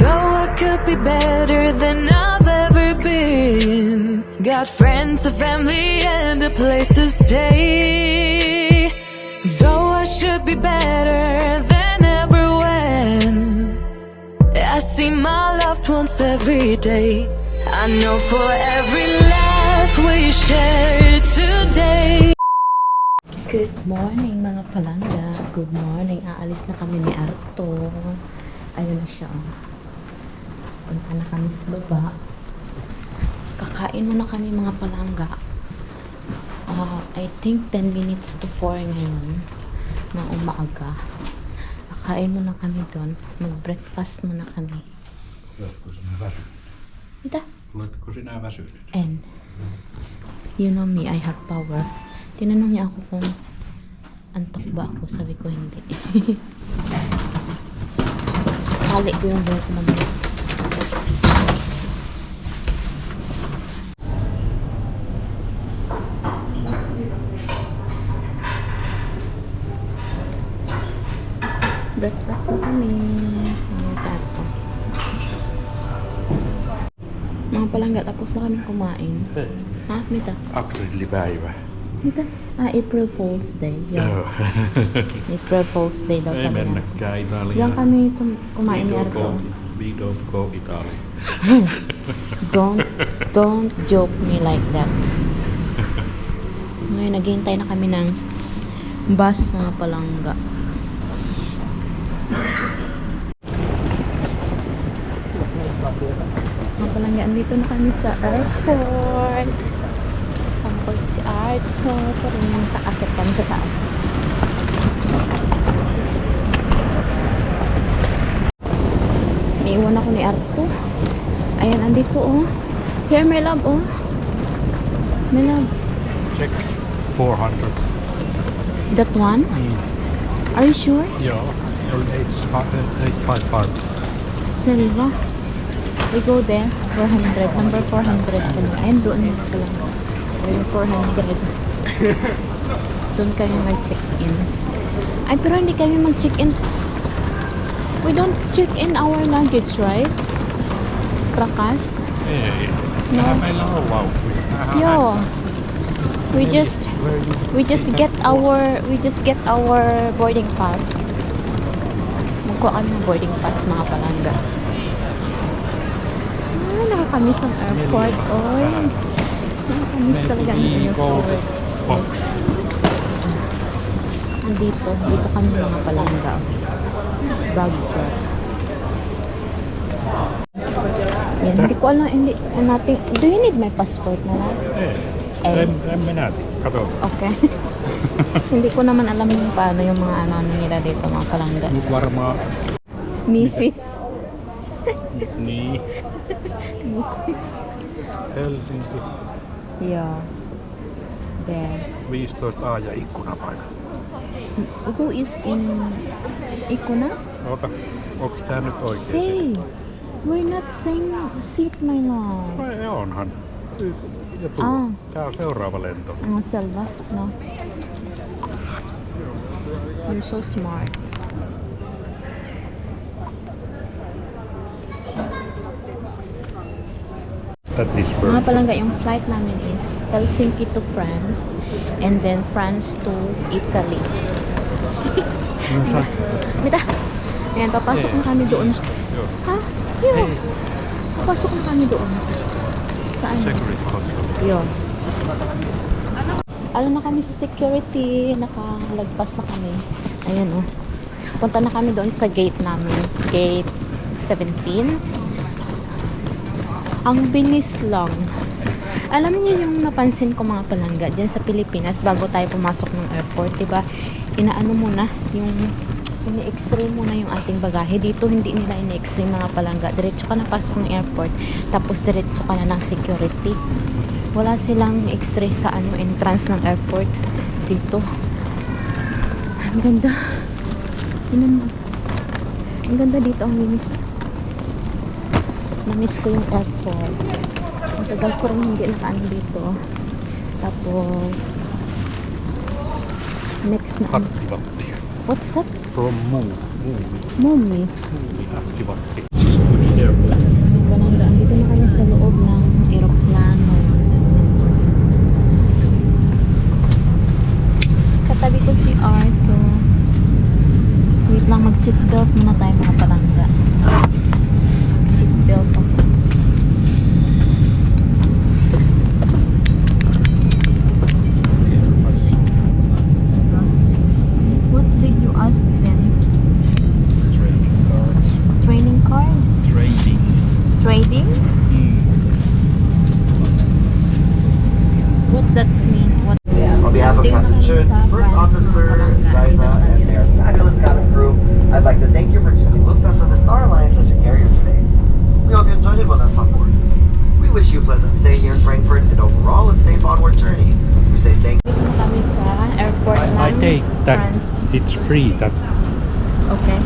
Though I could be better than I've ever been. Got friends, a family, and a place to stay. Though I should be better than ever when I see my loved ones every day. I know for every laugh we share today. Good morning mga palangga. Good morning. Aalis na kami ni Arto. Ayun na siya. Punta na kami sa baba. Kakain muna kami mga palangga. I think 10 minutes to 4 ngayon ng umaga. Kakain muna kami doon. Mag-breakfast muna kami. Oletko sinä väsynyt? Mitä? Oletko sinä väsynyt? And you know me, I have power. Tinanong niya ako kung antok ba ako. Sabi ko hindi. Kali ko yung buhok naman. Breakfast na kami. Ngayon sa ato. Mga palangga, tapos na kami kumain. Hei. Ha? Mitä? Aprillipäivä. Mitä? April Fool's Day. Joo. April Fool's Day daw Ei sabi na. mennäkään Italiaan. Diyan kami kumain ni Arto. We don't go Italy. Don't joke me like that. Ngayon, naghihintay na kami ng bus, mga palangga. Mga palangga, andito na kami sa airport. Kasama ko si Arto. Pero yung taakit kami sa taas. Iwan ako ni Arto. Ayan, andito oh. Here, my love, oh. My love. Check 400. That one? Are you sure? Joo. 855. Selva. We go there. 400. Number 400 kami. Ayan, doon na pala. Yung 400. Doon kami mag-check-in. Ay, pero hindi kami mag-check-in. We don't check in our luggage, right? Prakas? Ei. No. Tähän meillä on laukkuja. Yo. We just get our boarding pass. Magkuha kami ng boarding pass, mga palangga. Nakakamiss ang airport. Oy. Nakakamiss talaga ang airport. Yes. Dito kami mga palangga. Bag drop. Yan, hindi ko alam, natin. Do you need my passport na lang? Ei. En minä. Kato. Okay. Hindi ko naman alam yung paano yung mga ano nila dito, mga palangga. Nyt varmaan. Mrs. Niin. Mrs. Helsinki. Yeah. There. 15A ja ikkunapaikka. Who is in Ikuna? Ota. Onks tää nyt oikein? Hey, we're not saying seat, my love. Ei onhan. Ja tuo. Tää on seuraava lento. Selva, no. You're so smart. At this Mga palangga, yung flight namin is Helsinki to France and then France to Italy. Mita? Ayan, papasok na kami doon. Joo. Ha? Yo. Papasok na kami doon. Saan? Security control. Yo. Alam na kami sa security. Nakalagpas na kami. Ayan oh. Punta na kami doon sa gate namin. Gate 17. Ang bilis lang. Alam niyo yung napansin ko mga palangga dyan sa Pilipinas bago tayo pumasok ng airport, diba? Inaano muna yung ini-x-ray muna yung ating bagahe. Dito hindi nila ini-x-ray mga palangga. Diretso ka na pasok ng airport, tapos diretso ka na ng security. Wala silang x-ray sa entrance ng airport dito. Ang ganda. Ang ganda dito, ang linis. Na-miss ko yung airport. Ang tagal ko rin hindi nakaan dito. Tapos next na Hattivatti. what's that? From Muumi. Mummy. Muumi Hattivatti. Siis tuli waiting? What does mean? What? On behalf of Hindi Captain na kami Chun, sa First France, Officer mga palangga. Liza, and their fabulous cabin crew, I'd like to thank you for choosing Lufthansa the Star Alliance as your carrier today. We hope you enjoyed it with us on board. We wish you a pleasant stay here in Frankfurt and overall a safe onward journey. We say thank you. Dito na kami sa airport I ng take that France. it's free. That Okay.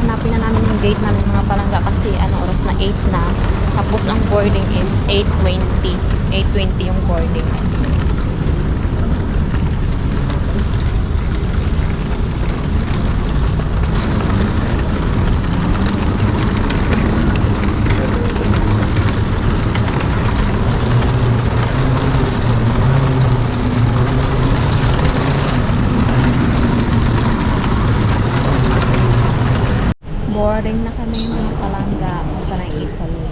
Hanapin na namin yung gate namin mga palangga kasi ano oras na 8 na. Tapos ang boarding is 8:20. 8:20 yung boarding. Boarding na kami mga palangga. Punta ng Italy.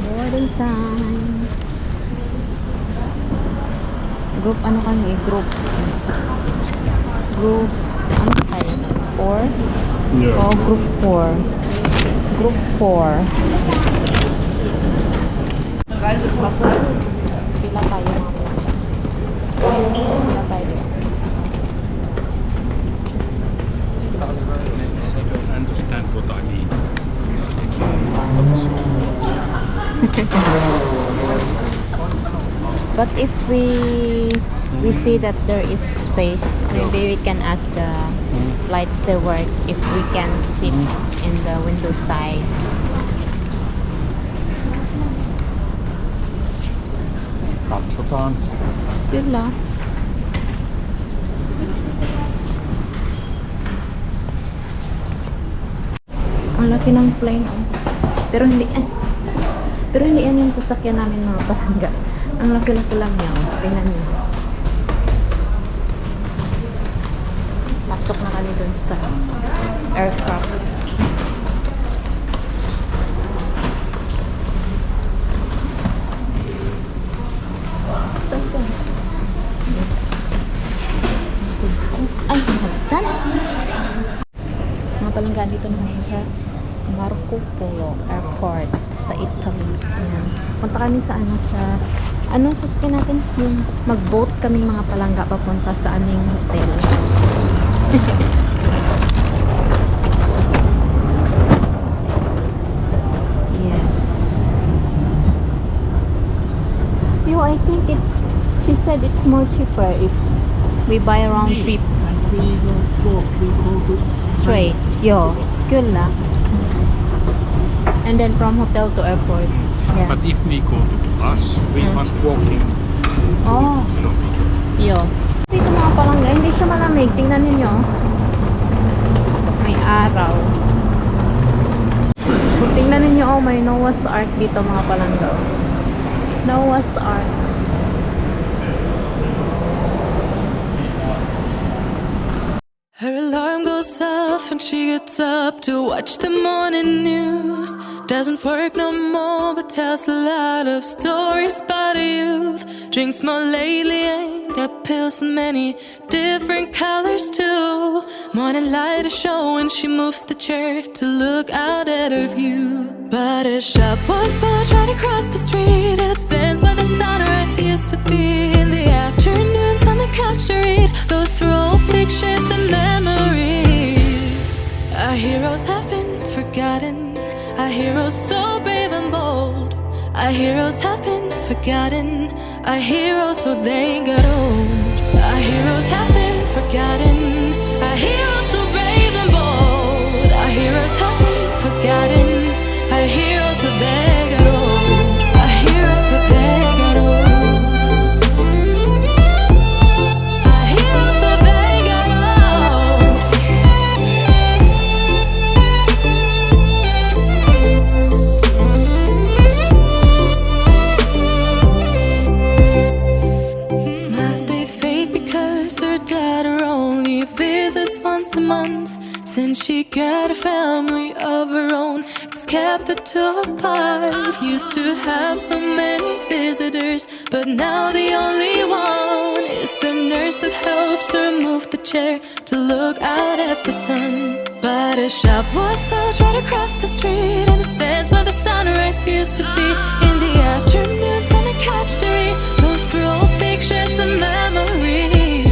Boarding time. Group ano kami? Group. Ano tayo? 4? yeah. Oh, group 4. Group 4. Pila tayo mga palangga? Pila tayo? I don't understand what I mean. But if we see that there is space, maybe we can ask the flight steward if we can sit in the window side. Katsotaan. Kyllä. Ang laki ng plane. Oh. Pero hindi yan yung sasakyan namin mga palangga. Ang laki-laki lang niya. Oh. Tingnan niyo. Pasok na kami dun sa aircraft. Saan? Ay, hagdan. Mga palangga, dito naman sa Marco Polo Airport sa Italy. Ayan. Punta kami sa sasakyan natin? Yung mag-boat kami mga palangga papunta sa aming hotel. Yes. I think she said it's more cheaper if we buy a round trip We go to straight. Yo, kyllä. And then from hotel to airport. Yeah. But if we go to bus, we must walk in Oh, kilometer. yo. Dito mga palangga, hindi siya malamig. Tingnan ninyo. May araw. Tingnan ninyo, oh, may Noah's Ark dito mga palangga. Noah's Ark. Her alarm goes off and she gets up to watch the morning news. Doesn't work no more, but tells a lot of stories about her youth. Drinks more lately, ain't got pills in many different colors too. Morning light is showing, she moves the chair to look out at her view. But her shop was built right across the street, and it stands by the sunrise used to be. In the afternoons on the couch to read, goes through old pictures and memories. Our heroes have been forgotten, our heroes so brave and bold. Our heroes have been forgotten, our heroes so they got old. Our heroes have been forgotten, our heroes so brave and bold. Our heroes have been forgotten, our heroes so they got old. Our heroes so they got old. Our heroes so they got old. Smiles they fade because her daughter only visits once a month. Since she got a family of her own, it's kept the two apart. Used to have so many visitors, but now the only one is the nurse that helps her move the chair to look out at the sun. But a shop was closed right across the street, and the stands where the sunrise used to be. In the afternoons on the couch to read, goes through old pictures and memories.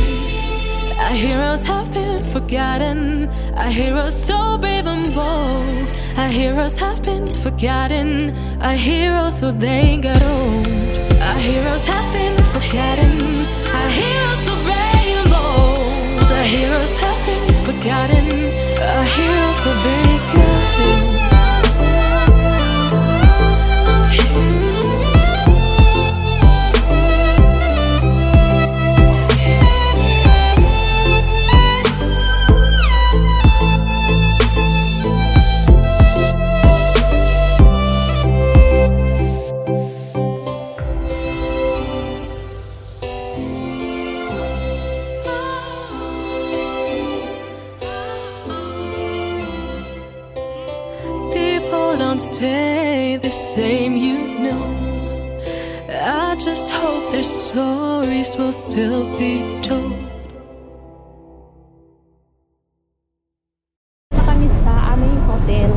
Our heroes have been forgotten, our heroes so brave and bold. Our heroes have been forgotten, our heroes so they got old. Our heroes have been forgotten, our heroes so brave and bold. Our heroes have been forgotten, our heroes so they got old. Our heroes. People don't stay the same, you know. I just hope their stories will still be told. Na kami sa aming hotel.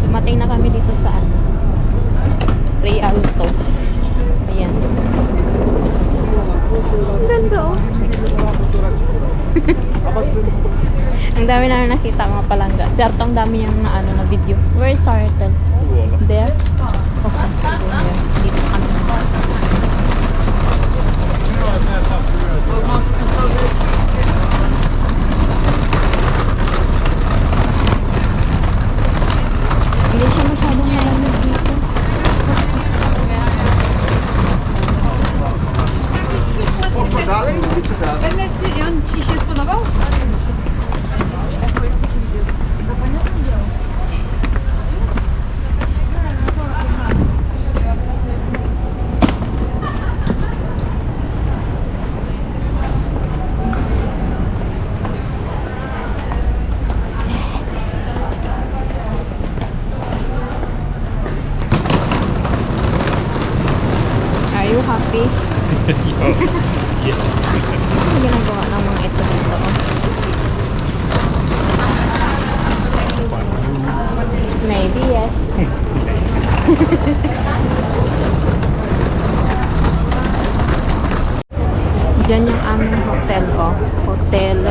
Dumating na kami dito sa ano, Rialto. Ayan. Ang ganda oh. Ang dami namin nakita mga palangga. Si Arto ang dami yung na, ano, na video. Where is Arto? There? Okay. There. Dito kami. Hindi siya masyadong malamig dito. Bennett, Jan, ci się spodobał? Are you happy? Yes. Ano ginagawa ng mga ito dito? Oh? Maybe yes. Diyan yung aming hotel ko. Hotel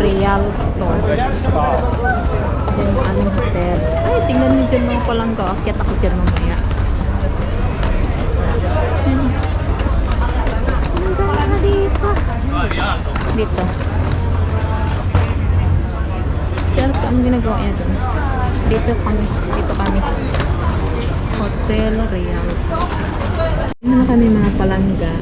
Rialto. Diyan yung aming hotel. Ay, tingnan niyo dyan mga palangga. Akyat ako dyan mamaya. Ang ganda dito. Dito. Sir, anong ginagawa niya doon? Dito kami. Dito kami. Hotel Rialto. Ano na kami mga palangga?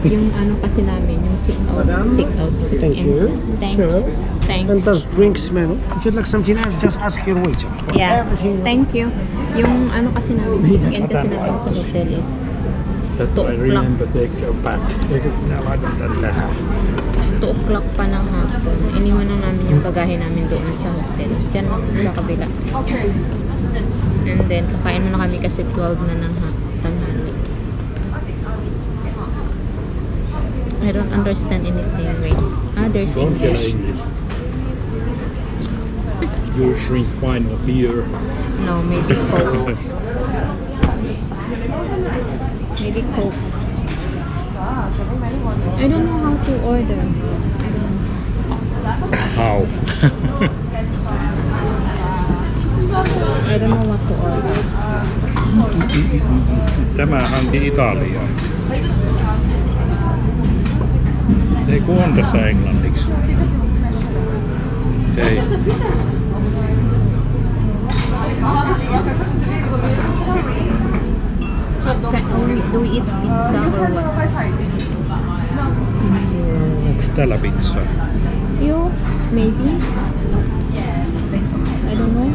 Yung ano kasi namin, yung check-out. Check-out. Thank you. Thanks. Sure. Thanks. And there's drinks menu. If you'd like something else, just ask your waiter. Yeah. Thank you. Yung ano kasi namin, check-in kasi namin sa hotel is That I remember take back. Now I don't know that. 2 o'clock pa ng hapon. Iniwan na namin yung bagahe namin doon sa hotel. Diyan lang sa kabila. And then, kakain muna kami kasi 12 na ng tanghali. I don't understand anything. Wait. Ah, there's Don't get English. English. You drink wine or beer. No, maybe Coke. Maybe Coke. I don't know how to order. I don't know. How? I don't know what to order. Tämä hanki Italiaan. Ei kun on tässä englanniksi. Ei. Do we eat pizza or what? Onks täällä pizzaa? You? Maybe? I don't know.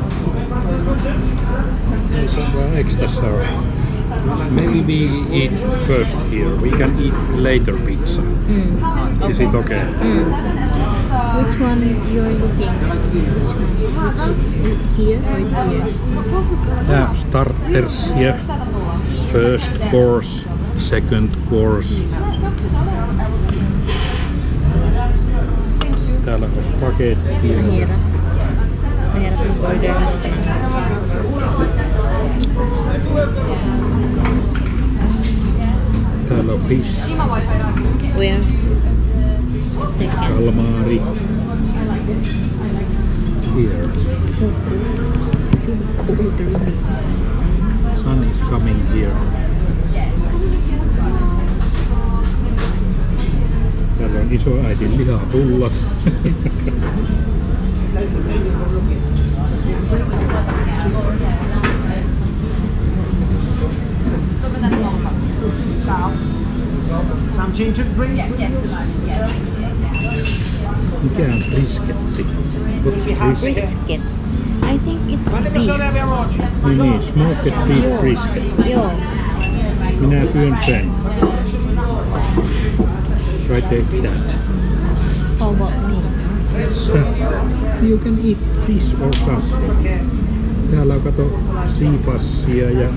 Eikö tässä ole? Maybe we eat first here. We can eat later pizza. Is it okay? Which one you're looking? Which one? Here or here? Yeah, starters here. First course, second course. Täällä on spagetti. Here. Mahirap mag-order ng palangga. Täällä on fish, Where? Second. calamari. Here, So cool. I feel cold really. sun is coming here. Täällä on iso äidin lihapullat. Some ginger drink? Mikä on brisketti? What's brisket? Brisket. I think it's beef. Niin, smoked beef brisket. Joo. Minä syön sen. So I take that. How about me? You can eat fish or something. Täällä on kato siipassia ja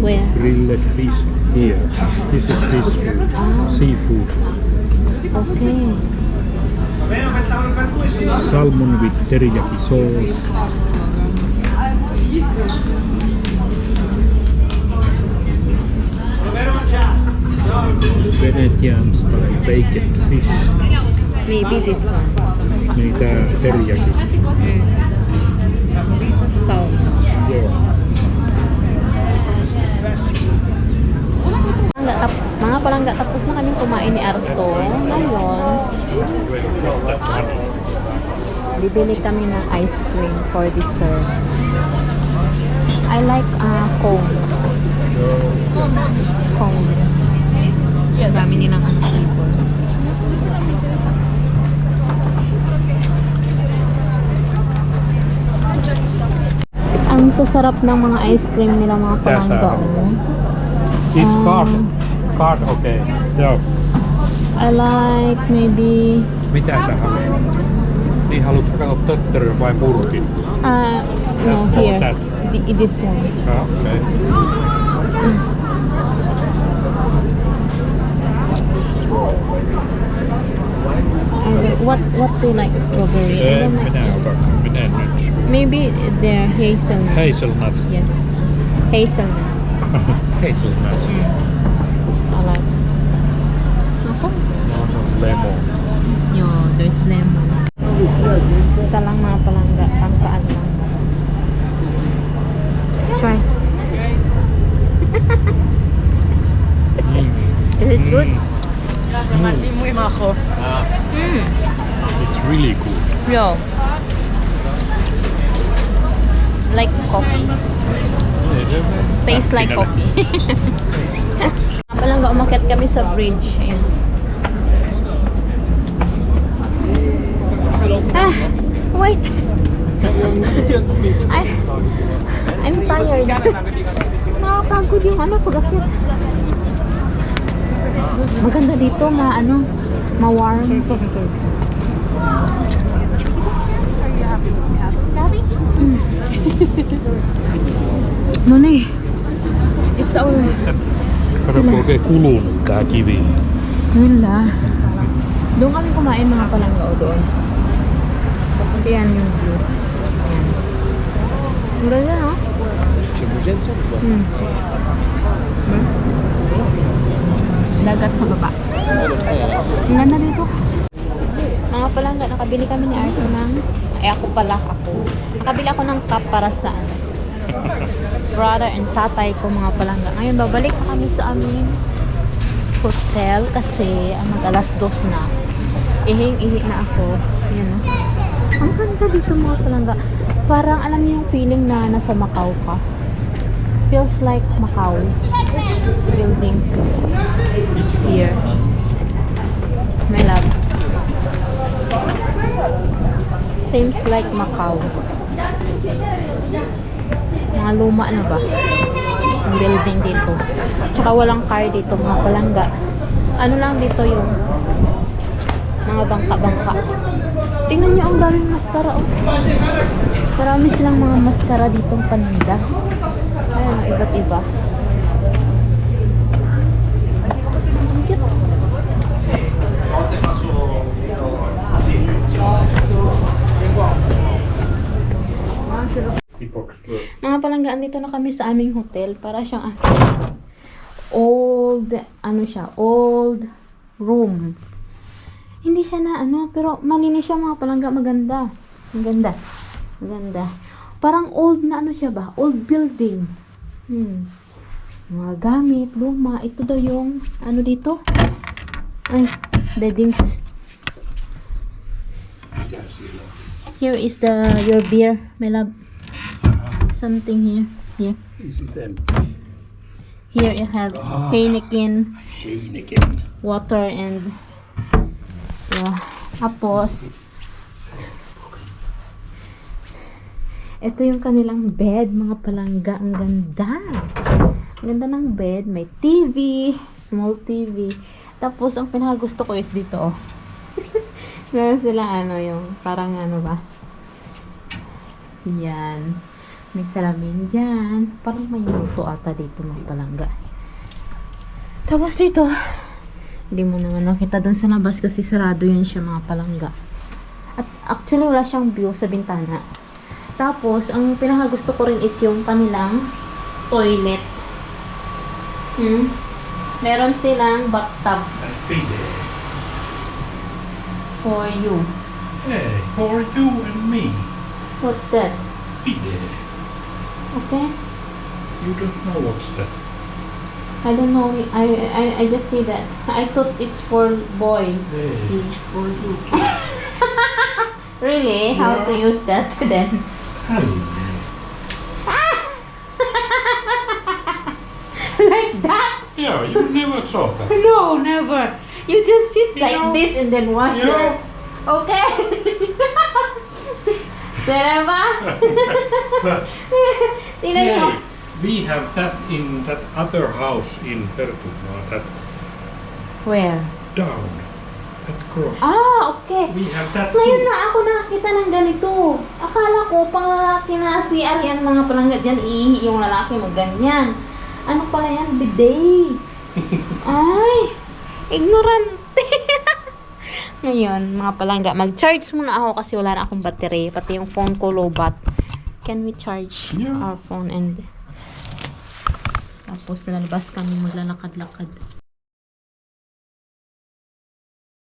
Where? grilled fish. Here. This is fish food. Seafood. Okay. Salmon with teriyaki sauce. Venetian style baked fish. Maybe this one. Niin tää teriyaki. Salt. Joo. Mga palangga, tapos na kaming kumain ni Arto. Ngayon, bibili kami ng ice cream for dessert. I like cone. Cone. Dami nilang flavor. Ang sasarap ng mga ice cream nila mga palangga. Oh. This card okay. Joo. I like maybe Mitä sä haluat? Niin haluatko sä katsoa tötterön vai purkin? no Or here. that. This one. Okay. What do you like? Strawberry? I don't like strawberry. Minä nyt. Maybe they're hazelnut. Hazelnut. Yes. Hazelnut. Hazelnut. I like. Ako? Lemon. Yo, there's lemon. Isa lang mga palangga. Tangkaan lang. Try. Is it good? It's really good. Yo. Like coffee. Tastes like coffee. Palangga, umakyat kami sa bridge. Ayan. Wait. I'm tired. Nakapagod yung pag-akyat. Maganda dito, ma-warm. No niin. It's all. Kato kun oikein kulunut tää kivi. Kyllä. Doon kami kumain mga palangga doon. Tapos yan yung view. Ayan. Ang ganda, no? Dagat sa baba. Ang ganda dito. Mga palangga, nakabili kami ni Arto ng... Nakabili ako ng cup para sa brother and tatay ko mga palangga. Ngayon, babalik na kami sa aming hotel kasi mag-alas 2 na. Ihing-ihi na ako. Ayan, no? Ang ganda dito mga palangga. Parang alam niyo yung feeling na nasa Macau ka. Feels like Macau. Buildings here. My love. Seems like Macau. Mga luma na ba? Ang building dito. Tsaka walang car dito mga palangga. Ano lang dito yung mga bangka-bangka. Tingnan nyo ang daming maskara. Oh. Marami silang mga maskara ditong paninda. Ayan, iba't iba. Ang cute. Mga palangga, andito na kami sa aming hotel. Para siyang old, old room. Hindi siya na pero malinis siya mga palangga, maganda. Maganda. Maganda. Parang old na siya ba? Old building. Mga gamit, luma. Ito daw yung, dito? Ay, beddings. Here is your beer, my love. Something here. Here. Is it empty? Here you have Heineken, Heineken. water, and tapos ito yung kanilang bed, mga palangga. Ang ganda. Ang ganda ng bed. May TV, small TV. Tapos ang pinakagusto ko is dito. Meron sila yung parang ba? Yan. May salamin dyan. Parang may luto ata dito mga palangga. Tapos dito, hindi mo naman nakita doon sa labas kasi sarado yan siya mga palangga. At actually wala siyang view sa bintana. Tapos, ang pinakagusto ko rin is yung kanilang toilet. Meron silang bathtub for you. Hey, for you and me. What's that? Bidet. Okay? You don't know what's that? I don't know. I just see that. I thought it's for boy. Hey, it's for you. Really? How to use that then? Like that? Yeah, you never saw that. No, never. You just sit like know- this and then wash you your... know- Okay? Sereba? Tingnan mo. Yeah, we have that in that other house in Pertumaa, that Where? down, that cross. Okay. We have that Ngayon too. na ako nakakita ng ganito. Akala ko, pang lalaki na si Arian, mga palangga dyan, iihi yung lalaki mo, ganyan. Ano pala yan? Bidet. Ay, ignorante. Ngayon, mga palangga, mag-charge muna ako kasi wala na akong battery. Pati yung phone ko low bat. Can we charge Yeah. our phone and tapos lalabas kami maglalakad-lakad.